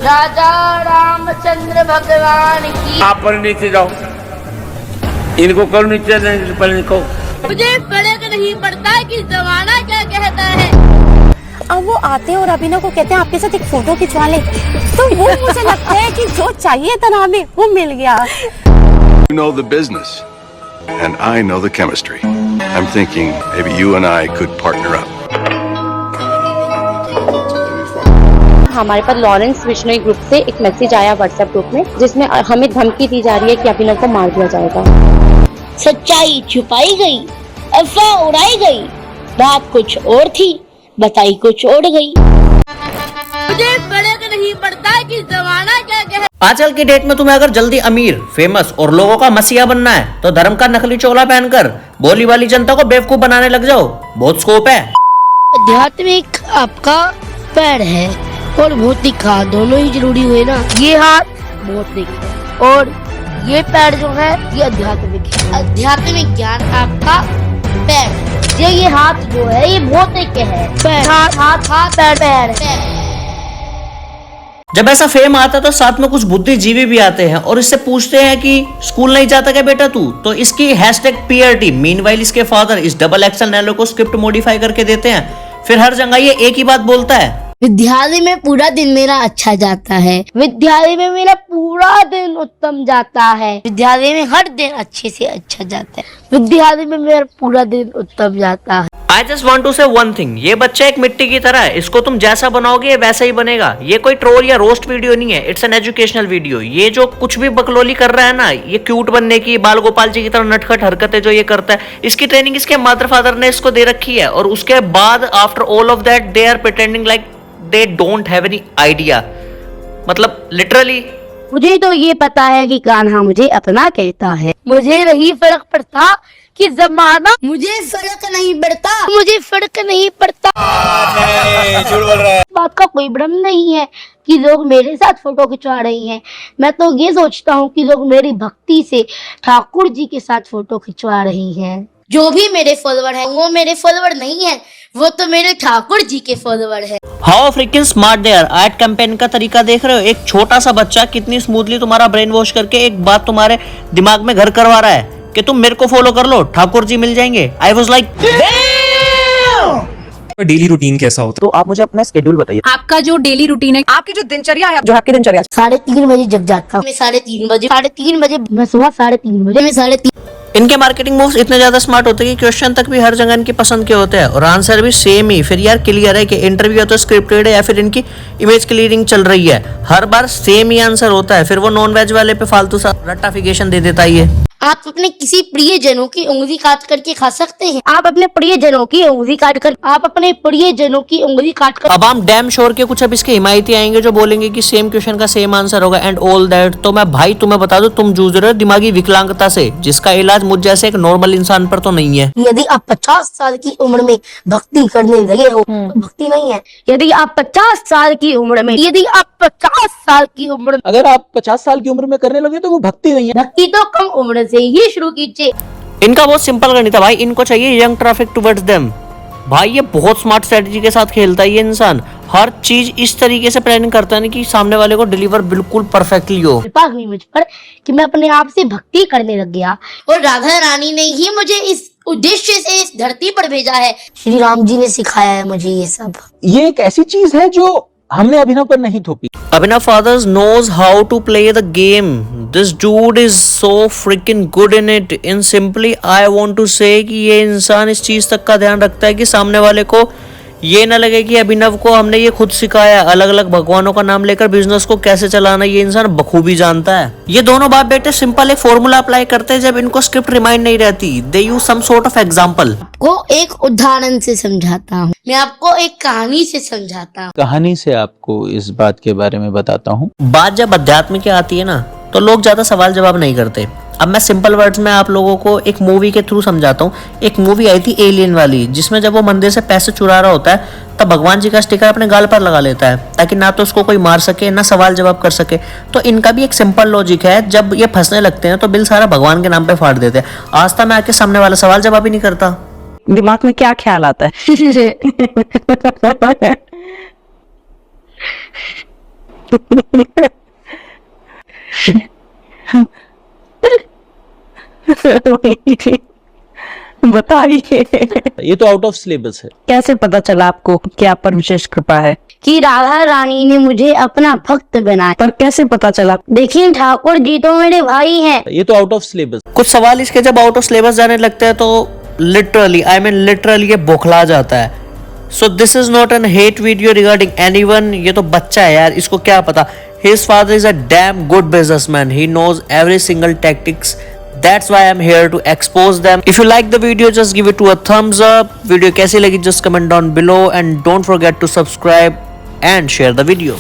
राजा रामचंद्र भगवान की। आप पर नीचे जाओ, इनको करो नीचे, पर इनको। मुझे फर्क नहीं पड़ता कि जमाना क्या कहता है। अब वो आते हैं और अभिनव को कहते हैं आपके साथ एक फोटो खिंचवा ले, तो वो मुझे लगता है कि जो चाहिए था ना हमें वो मिल गया। You know the business, and I know the chemistry. I'm thinking maybe you and I could partner up. हमारे पास लॉरेंस विश्नोई ग्रुप से एक मैसेज आया व्हाट्सएप ग्रुप में, जिसमें हमें धमकी दी जा रही है कि अभिनव को मार दिया जाएगा। सच्चाई छुपाई गई, अफवाह उड़ाई गई, बात कुछ और थी, बताई कुछ और गई। मुझे फर्क नहीं पड़ता कि जमाना क्या कहता। आजकल की डेट में तुम्हें अगर जल्दी अमीर, फेमस और लोगों का मसीहा बनना है तो धर्म का नकली चोला पहनकर बोली वाली जनता को बेवकूफ बनाने लग जाओ, बहुत स्कोप है। आध्यात्मिक आपका पैर है और भौतिक हाथ दोनों ही जरूरी हुए ना। ये हाथ भौतिक है और ये पैर जो है ये आध्यात्मिक है। आध्यात्मिक ज्ञान आपका पैर है, ये हाथ जो है ये भौतिक है। पैर हाथ हाथ हाथ पैर पैर पैर। जब ऐसा फेम आता है तो साथ में कुछ बुद्धिजीवी भी आते हैं और इससे पूछते हैं कि स्कूल नहीं जाता क्या बेटा तू, तो इसकी #PRT मीनवाइल इसके फादर इस डबल एक्सल नैलो को स्क्रिप्ट मॉडिफाई करके देते हैं। फिर हर जगह ये एक ही बात बोलता है, विद्यालय में पूरा दिन मेरा अच्छा जाता है, विद्यालय में मेरा पूरा दिन उत्तम जाता है, विद्यालय में हर दिन अच्छे से अच्छा जाता है, विद्यालय में मेरा पूरा दिन उत्तम जाता है। आई जस्ट वॉन्ट टू से वन थिंग, ये बच्चा एक मिट्टी की तरह है, इसको तुम जैसा बनाओगे ये वैसा ही बनेगा। ये कोई ट्रोल या रोस्ट वीडियो नहीं है, इट्स एन एजुकेशनल वीडियो। ये जो कुछ भी बकलोली कर रहा है ना, ये क्यूट बनने की, बाल गोपाल जी की तरह नटखट हरकतें जो ये करता है, इसकी ट्रेनिंग इसके मदर फादर ने इसको दे रखी है। और उसके बाद after all of that they are pretending like they don't have any idea. मतलब लिटरली मुझे तो ये पता है कि कान्हा मुझे अपना कहता है, मुझे नहीं फर्क पड़ता कि जमाना, मुझे फर्क नहीं पड़ता, मुझे फर्क नहीं पड़ता। झूठ बोल रहा है। बात का कोई भ्रम नहीं है कि लोग मेरे साथ फोटो खिंचवा रही हैं। मैं तो ये सोचता हूँ कि लोग मेरी भक्ति से ठाकुर जी के साथ फोटो खिंचवा रही हैं। जो भी मेरे फॉलोवर हैं वो मेरे फॉलोवर नहीं है, वो तो मेरे ठाकुर जी के फॉलोवर है। How freaking smart they are. Ad campaign का तरीका देख रहे हो, एक छोटा सा बच्चा कितनी स्मूथली तुम्हारा ब्रेन वॉश करके एक बात तुम्हारे दिमाग में घर करवा रहा है कि तुम मेरे को फॉलो कर लो, ठाकुर जी मिल जाएंगे। I was like daily routine कैसा होता है? तो आप मुझे अपना स्केड्यूल बताइए। आपका जो डेली रूटीन है, आपकी जो दिनचर्या है, जो आपकी दिनचर्या 3:30 बजे जग जाता हूँ मैं, 3:30 बजे, 3:30 बजे मैं सुबह 3:30 बजे मैं 3:30। इनके मार्केटिंग मूव्स इतने ज्यादा स्मार्ट होते हैं कि क्वेश्चन तक भी हर जगह इनकी पसंद के होते हैं और आंसर भी सेम ही। फिर यार क्लियर है कि इंटरव्यू या तो स्क्रिप्टेड है या फिर इनकी इमेज क्लियरिंग चल रही है। हर बार सेम ही आंसर होता है। फिर वो नॉन वेज वाले पे फालतू सा रट्टाफिकेशन दे देता ही है। आप अपने किसी प्रियजनों की उंगली काट करके खा सकते हैं। आप अपने प्रियजनों की उंगली काट कर, आप अपने प्रियजनों की उंगली काट कर। अब हम डैम श्योर के कुछ अब इसके हिमायती आएंगे जो बोलेंगे कि सेम क्वेश्चन का सेम आंसर होगा एंड ऑल दैट। तो मैं भाई तुम्हें बता दूं, तुम जूझ रहे हो दिमागी विकलांगता से, जिसका इलाज मुझ जैसे एक नॉर्मल इंसान पर तो नहीं है। यदि आप 50 साल की उम्र में भक्ति करने लगे हो तो भक्ति नहीं है। यदि आप 50 साल की उम्र में, यदि आप 50 साल की उम्र, अगर आप 50 साल की उम्र में करने लगे तो वो भक्ति नहीं है। भक्ति तो कम उम्र से ही शुरू कीजिए। इनका बहुत सिंपल गणित है भाई, इनको चाहिए यंग ट्रैफिक टुवर्ड्स देम। भाई ये बहुत स्मार्ट स्ट्रेटजी के साथ खेलता है ये इंसान। हर चीज इस तरीके से प्लानिंग करता है ना कि सामने वाले को डिलीवर बिल्कुल परफेक्टली हो। कृपा हुई मुझ पर कि मैं अपने आप से भक्ति करने लग गया और राधा रानी ने ही मुझे इस उद्देश्य से इस धरती पर भेजा है। श्री राम जी ने सिखाया है मुझे ये सब। ये एक ऐसी चीज है जो हमने अभिनव पर नहीं थोपी। Abhinav fathers knows how to play the game. This dude is so freaking good in it. In simply, I want to say कि ये इंसान इस चीज तक का ध्यान रखता है कि सामने वाले को ये न लगे कि अभिनव को हमने ये खुद सिखाया। अलग अलग भगवानों का नाम लेकर बिजनेस को कैसे चलाना ये इंसान बखूबी जानता है। ये दोनों बाप बेटे सिंपल एक फॉर्मूला अप्लाई करते हैं जब इनको स्क्रिप्ट रिमाइंड नहीं रहती। They use some sort of example. आपको एक उदाहरण से समझाता हूँ, मैं आपको एक कहानी से समझाता हूँ। कहानी से आपको इस बात के बारे में बताता हूँ। बात जब अध्यात्म की आती है ना तो लोग ज्यादा सवाल जवाब नहीं करते। अब मैं सिंपल वर्ड्स में आप लोगों को एक मूवी के थ्रू समझाता हूँ। एक मूवी आई थी एलियन वाली, जिसमें जब वो मंदिर से पैसे चुरा रहा होता है तब भगवान जी का स्टिकर अपने गाल पर लगा लेता है ताकि ना तो उसको कोई मार सके ना सवाल जवाब कर सके। तो इनका भी एक सिंपल लॉजिक है, जब ये फंसने लगते हैं तो बिल सारा भगवान के नाम पे फाड़ देते हैं। आस्था में आके सामने वाला सवाल जवाब ही नहीं करता। दिमाग में क्या ख्याल आता है? बताइए, ये तो आउट ऑफ सिलेबस है। कैसे पता चला आपको कि आप पर विशेष कृपा है? कि राधा रानी ने मुझे अपना भक्त बनाया। पर कैसे पता चला? देखिए ठाकुर जी तो मेरे भाई हैं। ये तो आउट ऑफ सिलेबस। कुछ सवाल इसके जब आउट ऑफ सिलेबस जाने लगते हैं तो लिटरली लिटरली ये बौखला जाता है। So this is not an hate video regarding anyone. ये तो बच्चा है यार, इसको क्या पता। His father is a damn good businessman, he knows every single tactics. That's why I'm here to expose them. If you like the video, just give it to a thumbs up. Video कैसी लगी just comment down below and don't forget to subscribe and share the video.